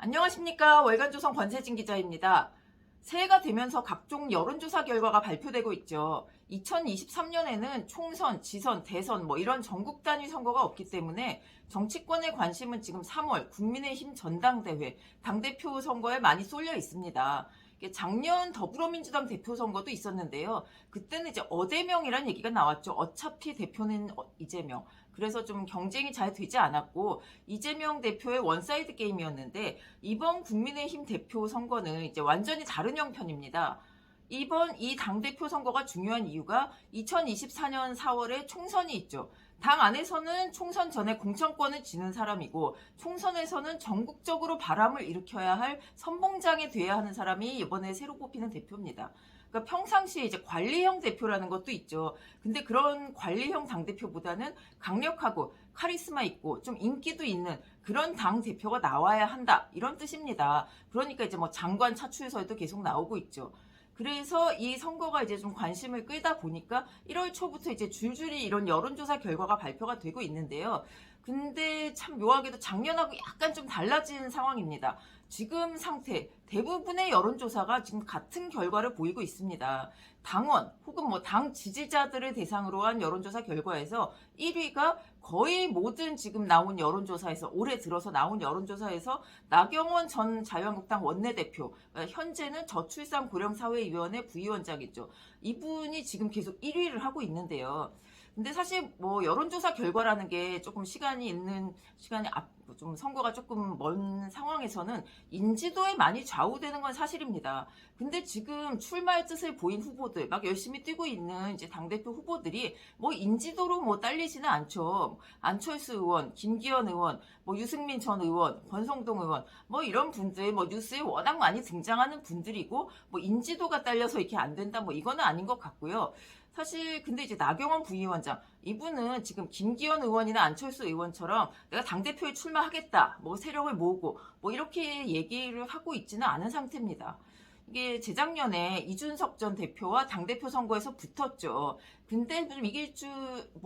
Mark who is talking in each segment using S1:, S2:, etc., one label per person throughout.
S1: 안녕하십니까. 월간조선 권세진 기자입니다. 새해가 되면서 각종 여론조사 결과가 발표되고 있죠. 2023년에는 총선, 지선, 대선 이런 전국 단위 선거가 없기 때문에 정치권의 관심은 지금 3월 국민의힘 전당대회, 당대표 선거에 많이 쏠려 있습니다. 작년 더불어민주당 대표 선거도 있었는데요. 그때는 이제 어대명이란 얘기가 나왔죠. 어차피 대표는 이재명. 그래서 좀 경쟁이 잘 되지 않았고 이재명 대표의 원사이드 게임이었는데 이번 국민의힘 대표 선거는 이제 완전히 다른 형편입니다. 이번 이 당대표 선거가 중요한 이유가 2024년 4월에 총선이 있죠. 당 안에서는 총선 전에 공천권을 쥐는 사람이고 총선에서는 전국적으로 바람을 일으켜야 할 선봉장이 돼야 하는 사람이 이번에 새로 뽑히는 대표입니다. 그러니까 평상시에 이제 관리형 대표라는 것도 있죠. 근데 그런 관리형 당대표보다는 강력하고 카리스마 있고 좀 인기도 있는 그런 당대표가 나와야 한다. 이런 뜻입니다. 그러니까 이제 장관 차출설도 계속 나오고 있죠. 그래서 이 선거가 이제 좀 관심을 끌다 보니까 1월 초부터 이제 줄줄이 이런 여론조사 결과가 발표가 되고 있는데요. 근데 참 묘하게도 작년하고 약간 좀 달라진 상황입니다. 지금 상태 대부분의 여론조사가 지금 같은 결과를 보이고 있습니다. 당원 혹은 당 지지자들을 대상으로 한 여론조사 결과에서 1위가 거의 모든 지금 나온 여론조사에서 올해 들어서 나온 여론조사에서 나경원 전 자유한국당 원내대표, 현재는 저출산 고령사회위원회 부위원장이죠. 이분이 지금 계속 1위를 하고 있는데요. 근데 사실 여론조사 결과라는 게 조금 좀 선거가 조금 먼 상황에서는 인지도에 많이 좌우되는 건 사실입니다. 근데 지금 출마의 뜻을 보인 후보들, 막 열심히 뛰고 있는 이제 당대표 후보들이 인지도로 딸리지는 않죠. 안철수 의원, 김기현 의원, 유승민 전 의원, 권성동 의원, 이런 분들, 뉴스에 워낙 많이 등장하는 분들이고, 인지도가 딸려서 이렇게 안 된다, 이거는 아닌 것 같고요. 사실 근데 이제 나경원 부위원장 이분은 지금 김기현 의원이나 안철수 의원처럼 내가 당대표에 출마하겠다 세력을 모으고 이렇게 얘기를 하고 있지는 않은 상태입니다. 이게 재작년에 이준석 전 대표와 당대표 선거에서 붙었죠. 근데 좀 이길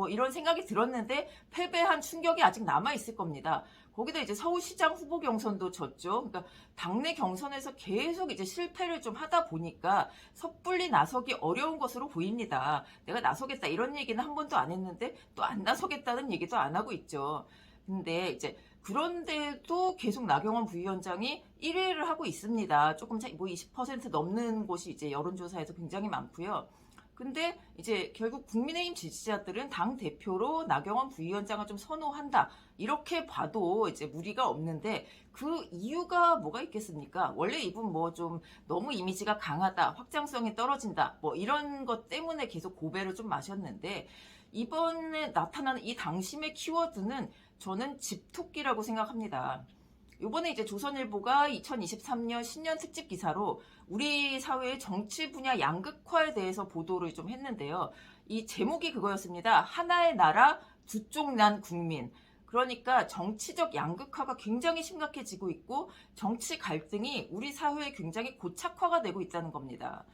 S1: 이런 생각이 들었는데 패배한 충격이 아직 남아있을 겁니다. 거기다 이제 서울시장 후보 경선도 졌죠. 그러니까 당내 경선에서 계속 이제 실패를 좀 하다 보니까 섣불리 나서기 어려운 것으로 보입니다. 내가 나서겠다 이런 얘기는 한 번도 안 했는데 또 안 나서겠다는 얘기도 안 하고 있죠. 근데 이제 그런데도 계속 나경원 부위원장이 1위를 하고 있습니다. 조금 20% 넘는 곳이 이제 여론조사에서 굉장히 많고요. 근데 이제 결국 국민의힘 지지자들은 당 대표로 나경원 부위원장을 좀 선호한다. 이렇게 봐도 이제 무리가 없는데 그 이유가 뭐가 있겠습니까? 원래 이분 좀 너무 이미지가 강하다, 확장성이 떨어진다, 이런 것 때문에 계속 고배를 좀 마셨는데 이번에 나타나는 이 당심의 키워드는 저는 집토끼라고 생각합니다. 이번에 이제 조선일보가 2023년 신년 특집 기사로 우리 사회의 정치 분야 양극화에 대해서 보도를 좀 했는데요. 이 제목이 그거였습니다. 하나의 나라, 두 쪽 난 국민. 그러니까 정치적 양극화가 굉장히 심각해지고 있고 정치 갈등이 우리 사회에 굉장히 고착화가 되고 있다는 겁니다.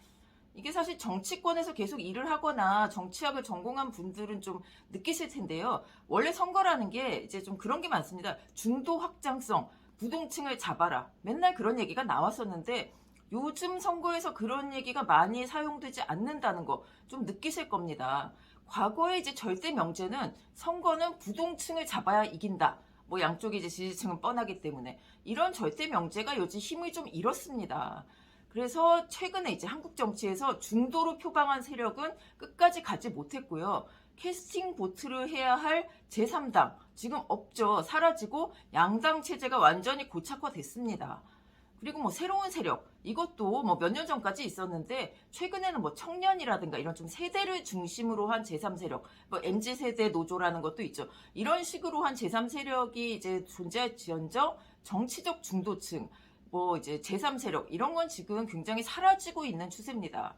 S1: 이게 사실 정치권에서 계속 일을 하거나 정치학을 전공한 분들은 좀 느끼실 텐데요. 원래 선거라는 게 이제 좀 그런 게 많습니다. 중도 확장성, 부동층을 잡아라. 맨날 그런 얘기가 나왔었는데 요즘 선거에서 그런 얘기가 많이 사용되지 않는다는 거 좀 느끼실 겁니다. 과거에 이제 절대 명제는 선거는 부동층을 잡아야 이긴다. 양쪽이 이제 지지층은 뻔하기 때문에 이런 절대 명제가 요즘 힘을 좀 잃었습니다. 그래서 최근에 이제 한국 정치에서 중도로 표방한 세력은 끝까지 가지 못했고요. 캐스팅 보트를 해야 할 제3당 지금 없죠. 사라지고 양당 체제가 완전히 고착화됐습니다. 그리고 새로운 세력 이것도 몇 년 전까지 있었는데 최근에는 청년이라든가 이런 좀 세대를 중심으로 한 제3세력 MZ세대 노조라는 것도 있죠. 이런 식으로 한 제3세력이 이제 존재할지언정 정치적 중도층 이제 제3세력 이런 건 지금 굉장히 사라지고 있는 추세입니다.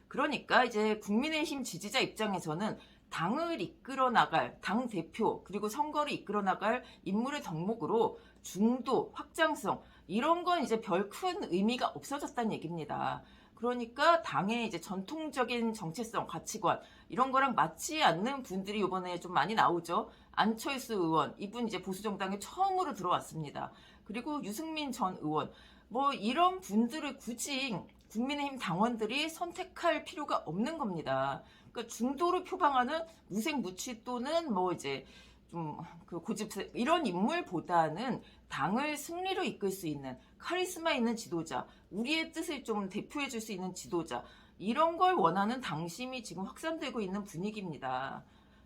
S1: 그러니까 이제 국민의힘 지지자 입장에서는 당을 이끌어 나갈 당 대표 그리고 선거를 이끌어 나갈 인물의 덕목으로 중도, 확장성 이런 건 이제 별 큰 의미가 없어졌다는 얘기입니다. 그러니까 당의 이제 전통적인 정체성, 가치관 이런 거랑 맞지 않는 분들이 이번에 좀 많이 나오죠. 안철수 의원 이분 이제 보수정당에 처음으로 들어왔습니다. 그리고 유승민 전 의원, 뭐 이런 분들을 굳이 국민의힘 당원들이 선택할 필요가 없는 겁니다. 그러니까 중도를 표방하는 무색무취 또는 뭐 이제 좀 그 고집 이런 인물보다는 당을 승리로 이끌 수 있는 카리스마 있는 지도자, 우리의 뜻을 좀 대표해 줄 수 있는 지도자, 이런 걸 원하는 당심이 지금 확산되고 있는 분위기입니다.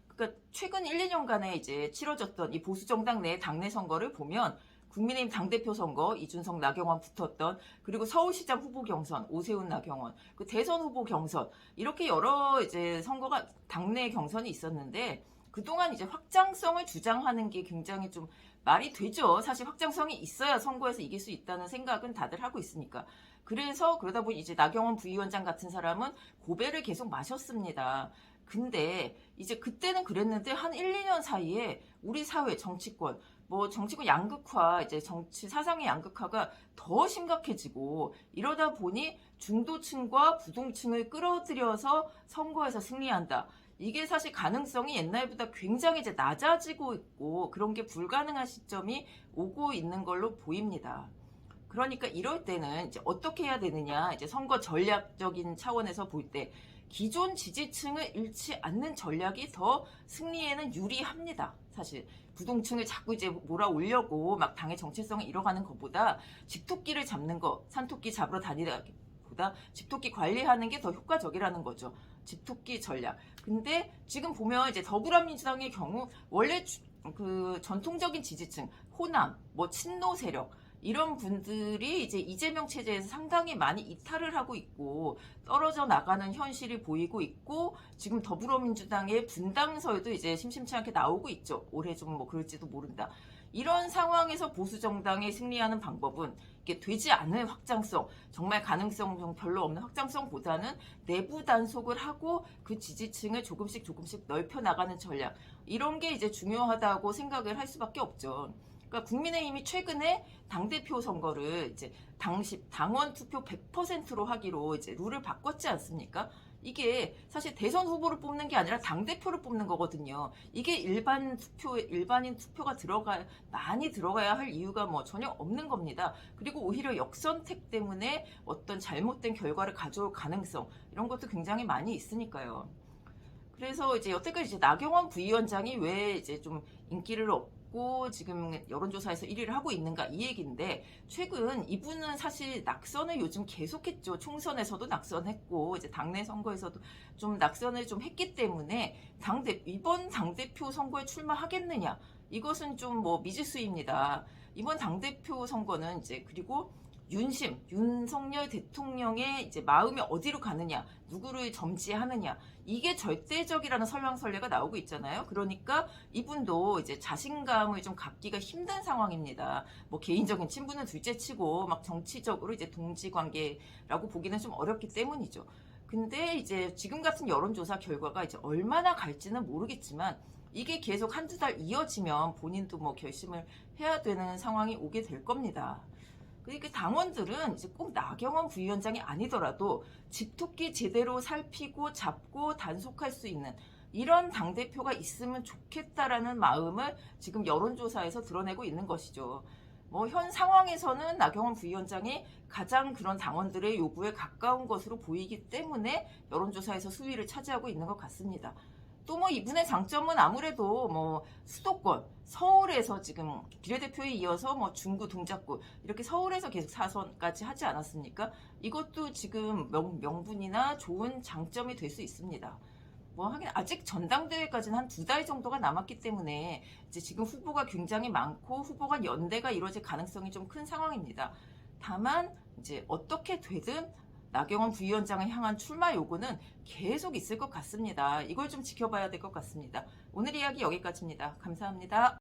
S1: 그러니까 최근 1, 2년간에 이제 치러졌던 이 보수정당 내 당내 선거를 보면 국민의힘 당대표 선거 이준석 나경원 붙었던, 그리고 서울시장 후보 경선 오세훈 나경원, 그 대선 후보 경선, 이렇게 여러 이제 선거가 당내 경선이 있었는데 그동안 이제 확장성을 주장하는 게 굉장히 좀 말이 되죠. 사실 확장성이 있어야 선거에서 이길 수 있다는 생각은 다들 하고 있으니까. 그래서 그러다 보니 이제 나경원 부위원장 같은 사람은 고배를 계속 마셨습니다. 근데 이제 그때는 그랬는데 한 1, 2년 사이에 우리 사회 정치권, 뭐 정치권 양극화, 이제 정치 사상의 양극화가 더 심각해지고 이러다 보니 중도층과 부동층을 끌어들여서 선거에서 승리한다. 이게 사실 가능성이 옛날보다 굉장히 이제 낮아지고 있고 그런 게 불가능한 시점이 오고 있는 걸로 보입니다. 그러니까 이럴 때는 이제 어떻게 해야 되느냐, 이제 선거 전략적인 차원에서 볼 때 기존 지지층을 잃지 않는 전략이 더 승리에는 유리합니다. 사실 부동층을 자꾸 이제 몰아오려고 막 당의 정체성을 잃어가는 것보다 집토끼를 잡는 거, 산토끼 잡으러 다니기보다 집토끼 관리하는 게 더 효과적이라는 거죠. 집토끼 전략. 근데 지금 보면 이제 더불어민주당의 경우 원래 그 전통적인 지지층, 호남, 뭐 친노 세력, 이런 분들이 이제 이재명 체제에서 상당히 많이 이탈을 하고 있고 떨어져 나가는 현실이 보이고 있고, 지금 더불어민주당의 분당설도 이제 심심치 않게 나오고 있죠. 올해 좀 뭐 그럴지도 모른다. 이런 상황에서 보수정당이 승리하는 방법은 이게 되지 않을 확장성, 정말 가능성 별로 없는 확장성보다는 내부 단속을 하고 그 지지층을 조금씩 넓혀 나가는 전략, 이런 게 이제 중요하다고 생각을 할 수밖에 없죠. 그러니까 국민의힘이 최근에 당대표 선거를 이제 당원 투표 100%로 하기로 이제 룰을 바꿨지 않습니까? 이게 사실 대선 후보를 뽑는 게 아니라 당대표를 뽑는 거거든요. 이게 일반인 투표가 많이 들어가야 할 이유가 뭐 전혀 없는 겁니다. 그리고 오히려 역선택 때문에 어떤 잘못된 결과를 가져올 가능성, 이런 것도 굉장히 많이 있으니까요. 그래서 이제 여태까지 이제 나경원 부위원장이 왜 이제 좀 인기를 얻고 지금 여론조사에서 1위를 하고 있는가, 이 얘기인데, 최근 이분은 사실 낙선을 요즘 계속했죠. 총선에서도 낙선했고 이제 당내 선거에서도 좀 낙선을 좀 했기 때문에 이번 당대표 선거에 출마하겠느냐, 이것은 좀 뭐 미지수입니다. 이번 당대표 선거는 이제, 그리고 윤석열 대통령의 이제 마음이 어디로 가느냐, 누구를 점지하느냐, 이게 절대적이라는 설왕설래가 나오고 있잖아요. 그러니까 이분도 이제 자신감을 좀 갖기가 힘든 상황입니다. 뭐 개인적인 친분은 둘째치고 막 정치적으로 이제 동지 관계라고 보기는 좀 어렵기 때문이죠. 근데 이제 지금 같은 여론조사 결과가 이제 얼마나 갈지는 모르겠지만 이게 계속 한두 달 이어지면 본인도 뭐 결심을 해야 되는 상황이 오게 될 겁니다. 그러니까 당원들은 이제 꼭 나경원 부위원장이 아니더라도 집토끼 제대로 살피고 잡고 단속할 수 있는 이런 당대표가 있으면 좋겠다라는 마음을 지금 여론조사에서 드러내고 있는 것이죠. 뭐 현 상황에서는 나경원 부위원장이 가장 그런 당원들의 요구에 가까운 것으로 보이기 때문에 여론조사에서 수위를 차지하고 있는 것 같습니다. 또 뭐 이분의 장점은 아무래도 뭐 수도권, 서울에서 지금 비례대표에 이어서 뭐 중구, 동작구 이렇게 서울에서 계속 사선까지 하지 않았습니까? 이것도 지금 명분이나 좋은 장점이 될 수 있습니다. 뭐 하긴 아직 전당대회까지는 한 2달 정도가 남았기 때문에 이제 지금 후보가 굉장히 많고 후보 간 연대가 이루어질 가능성이 좀 큰 상황입니다. 다만 이제 어떻게 되든 나경원 부위원장을 향한 출마 요구는 계속 있을 것 같습니다. 이걸 좀 지켜봐야 될 것 같습니다. 오늘 이야기 여기까지입니다. 감사합니다.